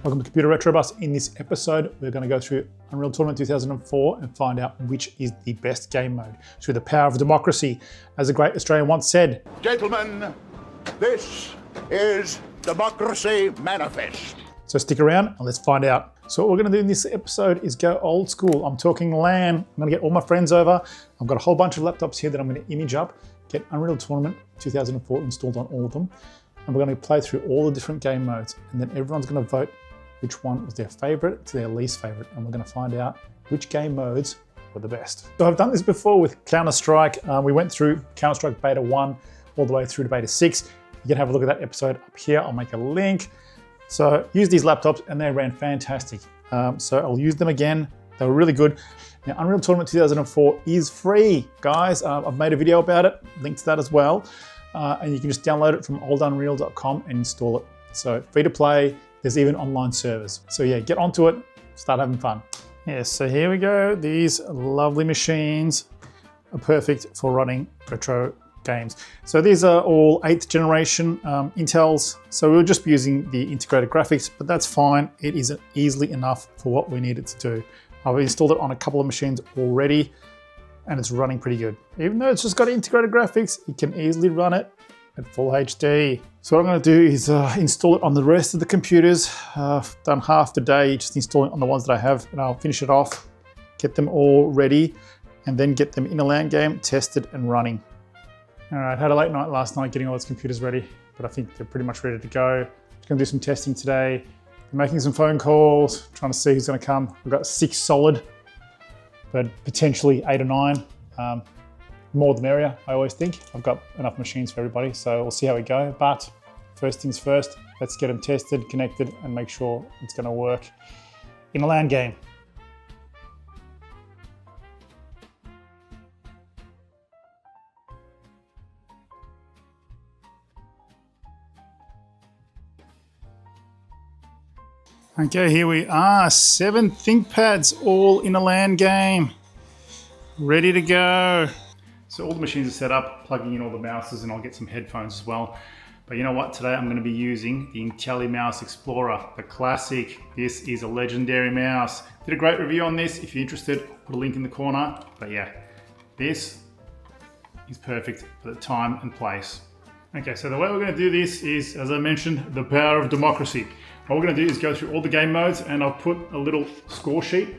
Welcome to Computer Retro Bus. In this episode, we're going to go through Unreal Tournament 2004 and find out which is the best game mode through the power of democracy. As a great Australian once said, "Gentlemen, this is Democracy Manifest." So stick around and let's find out. So what we're going to do in this episode is go old school. I'm talking LAN. I'm going to get all my friends over. I've got a whole bunch of laptops here that I'm going to image up, get Unreal Tournament 2004 installed on all of them. And we're going to play through all the different game modes. And then everyone's going to vote which one was their favorite to their least favorite. And we're going to find out which game modes were the best. So I've done this before with Counter-Strike. We went through Counter-Strike Beta 1 all the way through to Beta 6. You can have a look at that episode up here. I'll make a link. So use these laptops and they ran fantastic. So I'll use them again. They were really good. Now Unreal Tournament 2004 is free, guys. I've made a video about it, link to that as well. And you can just download it from oldunreal.com and install it. So free to play, there's even online servers. So yeah, get onto it, start having fun. Yes, so here we go. These lovely machines are perfect for running retro games. So these are all 8th generation Intels. So we'll just be using the integrated graphics, but that's fine. It is easily enough for what we need it to do. I've installed it on a couple of machines already and it's running pretty good. Even though it's just got integrated graphics, you can easily run it at full HD. So what I'm going to do is install it on the rest of the computers. I've done half the day just installing on the ones that I have, and I'll finish it off, get them all ready, and then get them in a LAN game, tested and running. All right, had a late night last night getting all those computers ready, but I think they're pretty much ready to go. Just going to do some testing today, making some phone calls, trying to see who's going to come. We've got 6 solid, but potentially 8 or 9. More the merrier, I always think. I've got enough machines for everybody, so we'll see how we go. But first things first, let's get them tested, connected, and make sure it's going to work in a LAN game. Okay, here we are, 7 ThinkPads all in a LAN game. Ready to go. So all the machines are set up, plugging in all the mouses, and I'll get some headphones as well. But you know what, today I'm going to be using the IntelliMouse Explorer, the classic. This is a legendary mouse. Did a great review on this. If you're interested, I'll put a link in the corner. But yeah, this is perfect for the time and place. Okay, so the way we're going to do this is, as I mentioned, the power of democracy. What we're going to do is go through all the game modes, and I'll put a little score sheet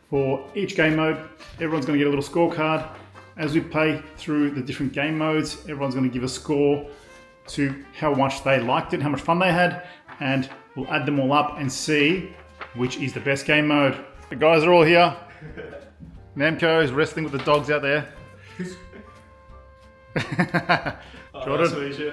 for each game mode. Everyone's going to get a little scorecard. As we play through the different game modes, everyone's going to give a score to how much they liked it, how much fun they had, and we'll add them all up and see which is the best game mode. The guys are all here. Namco is wrestling with the dogs out there. Jordan,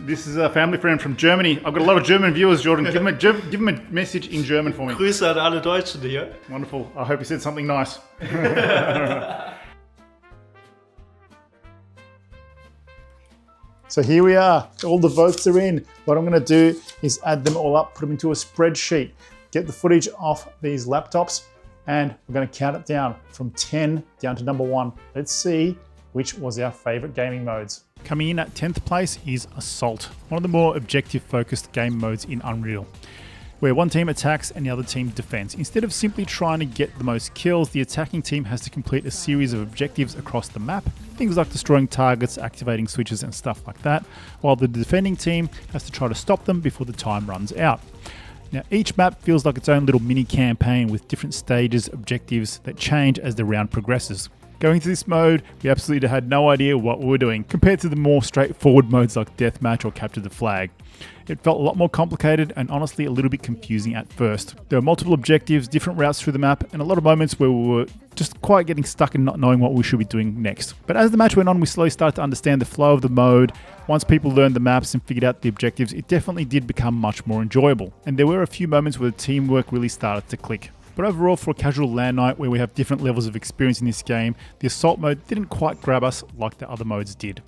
this is a family friend from Germany. I've got a lot of German viewers, Jordan. Give him a message in German for me. Grüße an alle Deutschen hier. Wonderful. I hope you said something nice. So here we are, all the votes are in. What I'm going to do is add them all up, put them into a spreadsheet, get the footage off these laptops, and we're going to count it down from 10 down to number 1. Let's see which was our favorite gaming modes. Coming in at 10th place is Assault, one of the more objective-focused game modes in Unreal, where one team attacks and the other team defends. Instead of simply trying to get the most kills, the attacking team has to complete a series of objectives across the map, things like destroying targets, activating switches and stuff like that, while the defending team has to try to stop them before the time runs out. Now each map feels like its own little mini campaign with different stages, objectives that change as the round progresses. Going through this mode, we absolutely had no idea what we were doing, compared to the more straightforward modes like Deathmatch or Capture the Flag. It felt a lot more complicated and honestly a little bit confusing at first. There were multiple objectives, different routes through the map, and a lot of moments where we were just quite getting stuck and not knowing what we should be doing next. But as the match went on, we slowly started to understand the flow of the mode. Once people learned the maps and figured out the objectives, it definitely did become much more enjoyable. And there were a few moments where the teamwork really started to click. But overall, for a casual LAN night where we have different levels of experience in this game, the Assault mode didn't quite grab us like the other modes did.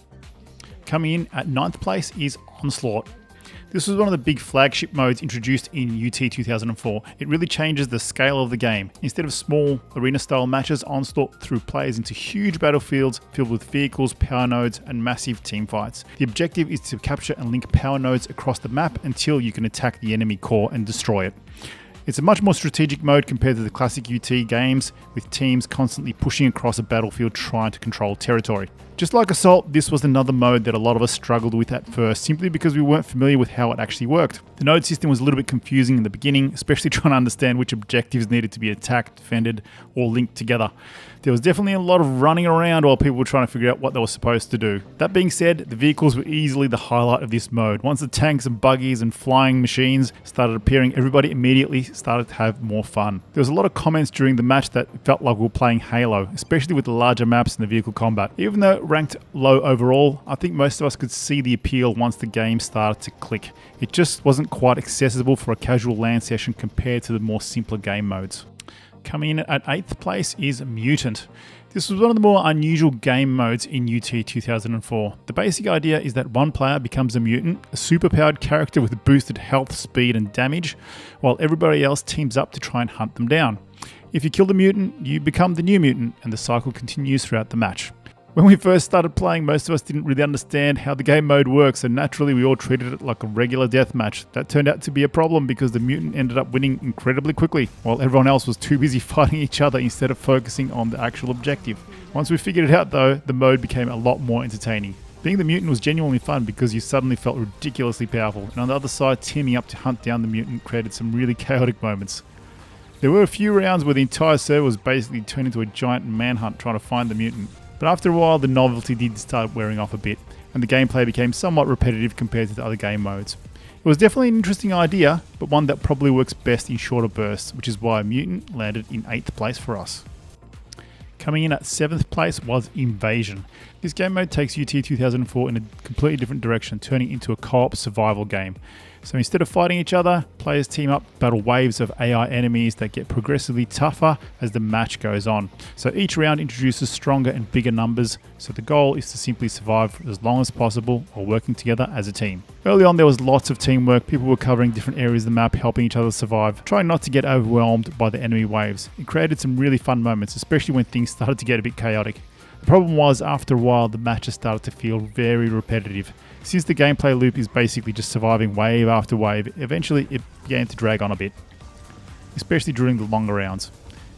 Coming in at 9th place is Onslaught. This was one of the big flagship modes introduced in UT 2004. It really changes the scale of the game. Instead of small arena-style matches, Onslaught threw players into huge battlefields filled with vehicles, power nodes, and massive team fights. The objective is to capture and link power nodes across the map until you can attack the enemy core and destroy it. It's a much more strategic mode compared to the classic UT games, with teams constantly pushing across a battlefield trying to control territory. Just like Assault, this was another mode that a lot of us struggled with at first, simply because we weren't familiar with how it actually worked. The node system was a little bit confusing in the beginning, especially trying to understand which objectives needed to be attacked, defended, or linked together. There was definitely a lot of running around while people were trying to figure out what they were supposed to do. That being said, the vehicles were easily the highlight of this mode. Once the tanks and buggies and flying machines started appearing, everybody immediately started to have more fun. There was a lot of comments during the match that felt like we were playing Halo, especially with the larger maps and the vehicle combat. Even though it ranked low overall, I think most of us could see the appeal once the game started to click. It just wasn't quite accessible for a casual LAN session compared to the more simpler game modes. Coming in at 8th place is Mutant. This was one of the more unusual game modes in UT 2004. The basic idea is that one player becomes a mutant, a superpowered character with boosted health, speed, and damage, while everybody else teams up to try and hunt them down. If you kill the mutant, you become the new mutant, and the cycle continues throughout the match. When we first started playing, most of us didn't really understand how the game mode works, and naturally we all treated it like a regular deathmatch. That turned out to be a problem because the mutant ended up winning incredibly quickly, while everyone else was too busy fighting each other instead of focusing on the actual objective. Once we figured it out though, the mode became a lot more entertaining. Being the mutant was genuinely fun because you suddenly felt ridiculously powerful, and on the other side, teaming up to hunt down the mutant created some really chaotic moments. There were a few rounds where the entire server was basically turned into a giant manhunt trying to find the mutant. But after a while, the novelty did start wearing off a bit, and the gameplay became somewhat repetitive compared to the other game modes. It was definitely an interesting idea, but one that probably works best in shorter bursts, which is why Mutant landed in 8th place for us. Coming in at 7th place was Invasion. This game mode takes UT 2004 in a completely different direction, turning into a co-op survival game. So instead of fighting each other, players team up, battle waves of AI enemies that get progressively tougher as the match goes on. So each round introduces stronger and bigger numbers, so the goal is to simply survive for as long as possible while working together as a team. Early on there was lots of teamwork, people were covering different areas of the map, helping each other survive, trying not to get overwhelmed by the enemy waves. It created some really fun moments, especially when things started to get a bit chaotic. The problem was, after a while, the matches started to feel very repetitive. Since the gameplay loop is basically just surviving wave after wave, eventually it began to drag on a bit, especially during the longer rounds.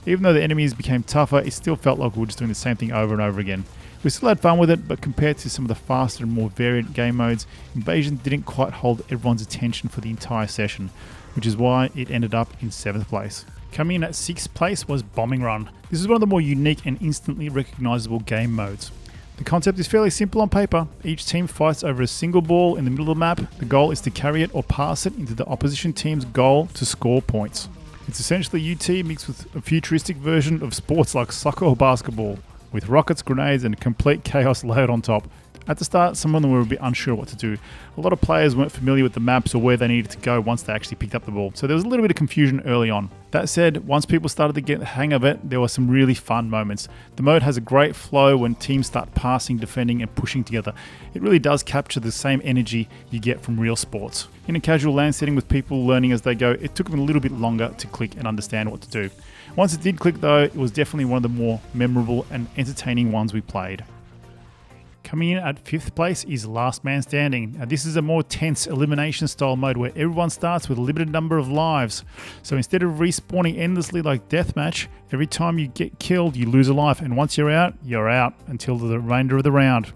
Even though the enemies became tougher, it still felt like we were just doing the same thing over and over again. We still had fun with it, but compared to some of the faster and more varied game modes, Invasion didn't quite hold everyone's attention for the entire session, which is why it ended up in 7th place. Coming in at 6th place was Bombing Run. This is one of the more unique and instantly recognizable game modes. The concept is fairly simple on paper. Each team fights over a single ball in the middle of the map. The goal is to carry it or pass it into the opposition team's goal to score points. It's essentially UT mixed with a futuristic version of sports like soccer or basketball, with rockets, grenades, and complete chaos layered on top. At the start, some of them were a bit unsure what to do. A lot of players weren't familiar with the maps or where they needed to go once they actually picked up the ball, so there was a little bit of confusion early on. That said, once people started to get the hang of it, there were some really fun moments. The mode has a great flow when teams start passing, defending, and pushing together. It really does capture the same energy you get from real sports. In a casual LAN setting with people learning as they go, it took them a little bit longer to click and understand what to do. Once it did click though, it was definitely one of the more memorable and entertaining ones we played. Coming in at 5th place is Last Man Standing. Now, this is a more tense elimination style mode where everyone starts with a limited number of lives. So instead of respawning endlessly like Deathmatch, every time you get killed you lose a life, and once you're out until the remainder of the round.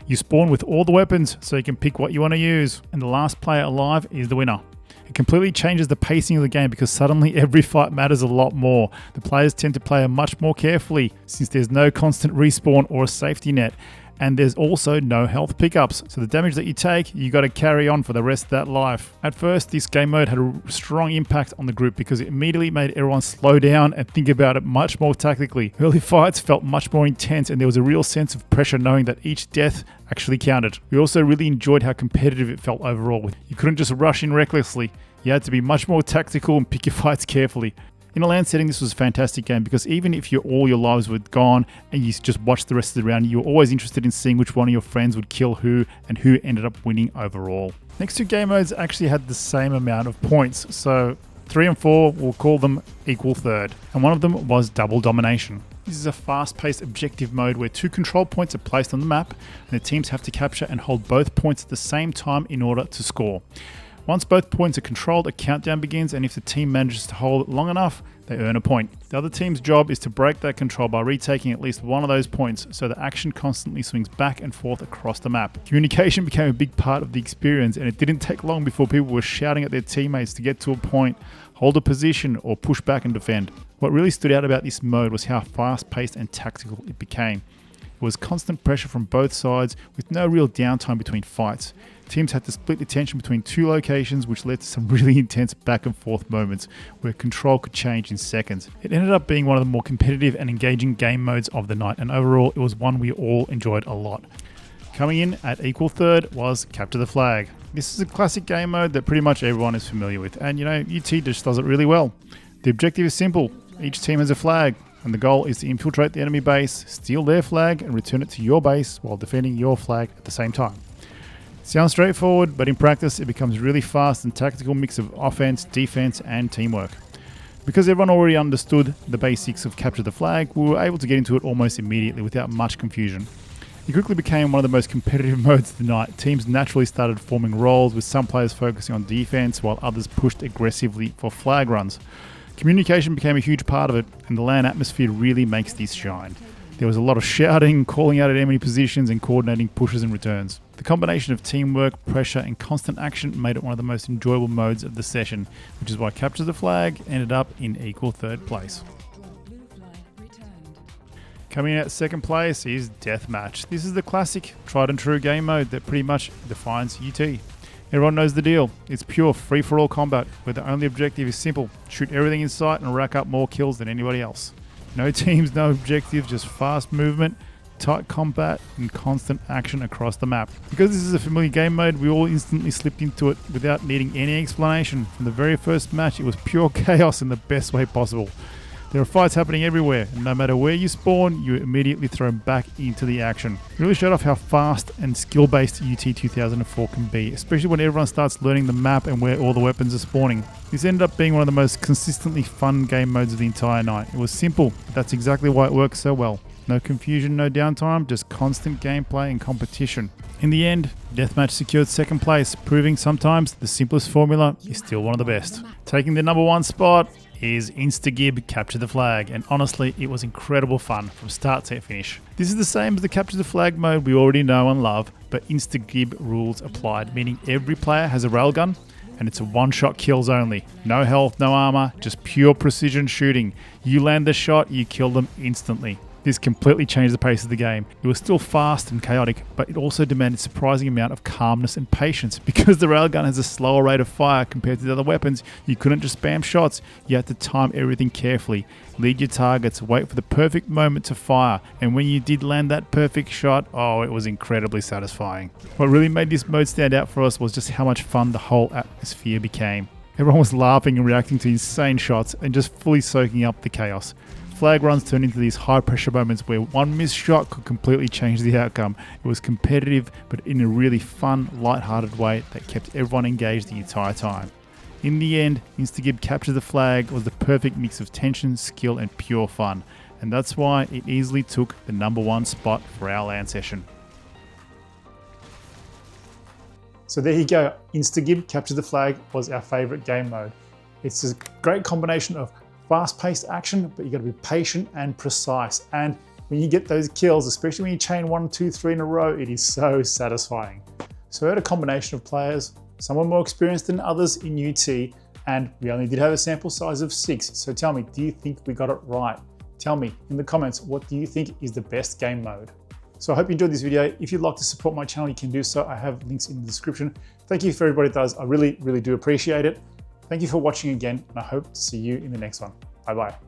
You spawn with all the weapons so you can pick what you want to use, and the last player alive is the winner. It completely changes the pacing of the game because suddenly every fight matters a lot more. The players tend to play much more carefully since there's no constant respawn or a safety net. And there's also no health pickups, so the damage that you take, you got to carry on for the rest of that life. At first, this game mode had a strong impact on the group because it immediately made everyone slow down and think about it much more tactically. Early fights felt much more intense, and there was a real sense of pressure knowing that each death actually counted. We also really enjoyed how competitive it felt overall. You couldn't just rush in recklessly. You had to be much more tactical and pick your fights carefully. In a LAN setting, this was a fantastic game because even if all your lives were gone and you just watched the rest of the round, you were always interested in seeing which one of your friends would kill who and who ended up winning overall. Next two game modes actually had the same amount of points, so 3 and 4, we'll call them equal third, and one of them was double domination. This is a fast-paced objective mode where 2 control points are placed on the map and the teams have to capture and hold both points at the same time in order to score. Once both points are controlled, a countdown begins, and if the team manages to hold it long enough, they earn a point. The other team's job is to break that control by retaking at least one of those points, so the action constantly swings back and forth across the map. Communication became a big part of the experience, and it didn't take long before people were shouting at their teammates to get to a point, hold a position, or push back and defend. What really stood out about this mode was how fast-paced and tactical it became. It was constant pressure from both sides with no real downtime between fights. Teams had to split the tension between 2 locations, which led to some really intense back and forth moments where control could change in seconds. It ended up being one of the more competitive and engaging game modes of the night, and overall it was one we all enjoyed a lot. Coming in at equal third was Capture the Flag. This is a classic game mode that pretty much everyone is familiar with, and UT just does it really well. The objective is simple. Each team has a flag, and the goal is to infiltrate the enemy base, steal their flag, and return it to your base while defending your flag at the same time. Sounds straightforward, but in practice it becomes really fast and tactical mix of offense, defense, and teamwork. Because everyone already understood the basics of Capture the Flag, we were able to get into it almost immediately without much confusion. It quickly became one of the most competitive modes of the night. Teams naturally started forming roles, with some players focusing on defense while others pushed aggressively for flag runs. Communication became a huge part of it, and the LAN atmosphere really makes this shine. There was a lot of shouting, calling out at enemy positions, and coordinating pushes and returns. The combination of teamwork, pressure, and constant action made it one of the most enjoyable modes of the session, which is why Capture the Flag ended up in equal third place. Coming in at second place is Deathmatch. This is the classic, tried and true game mode that pretty much defines UT. Everyone knows the deal. It's pure free-for-all combat, where the only objective is simple: shoot everything in sight and rack up more kills than anybody else. No teams, no objectives, just fast movement, tight combat, and constant action across the map. Because this is a familiar game mode, we all instantly slipped into it without needing any explanation. From the very first match, it was pure chaos in the best way possible. There are fights happening everywhere, and no matter where you spawn, you're immediately thrown back into the action. It really showed off how fast and skill-based UT 2004 can be, especially when everyone starts learning the map and where all the weapons are spawning. This ended up being one of the most consistently fun game modes of the entire night. It was simple, but that's exactly why it works so well. No confusion, no downtime, just constant gameplay and competition. In the end, Deathmatch secured second place, proving sometimes the simplest formula is still one of the best. Taking the number 1 spot is InstaGib Capture the Flag, and honestly it was incredible fun from start to finish. This is the same as the Capture the Flag mode we already know and love, but InstaGib rules applied, meaning every player has a railgun and it's a one-shot kills only. No health, no armor, just pure precision shooting. You land the shot, you kill them instantly. This completely changed the pace of the game. It was still fast and chaotic, but it also demanded a surprising amount of calmness and patience. Because the railgun has a slower rate of fire compared to the other weapons, you couldn't just spam shots. You had to time everything carefully, lead your targets, wait for the perfect moment to fire, and when you did land that perfect shot, oh, it was incredibly satisfying. What really made this mode stand out for us was just how much fun the whole atmosphere became. Everyone was laughing and reacting to insane shots and just fully soaking up the chaos. Flag runs turned into these high-pressure moments where one missed shot could completely change the outcome. It was competitive, but in a really fun, light-hearted way that kept everyone engaged the entire time. In the end, InstaGib Capture the Flag was the perfect mix of tension, skill, and pure fun, and that's why it easily took the number 1 spot for our LAN session. So there you go, InstaGib Capture the Flag was our favourite game mode. It's a great combination of fast-paced action, but you got to be patient and precise. And when you get those kills, especially when you chain 1, 2, 3 in a row, it is so satisfying. So we had a combination of players, some were more experienced than others in UT, and we only did have a sample size of 6. So tell me, do you think we got it right? Tell me in the comments, what do you think is the best game mode? So I hope you enjoyed this video. If you'd like to support my channel, you can do so. I have links in the description. Thank you for everybody that does. I really, really do appreciate it. Thank you for watching again, and I hope to see you in the next one. Bye-bye.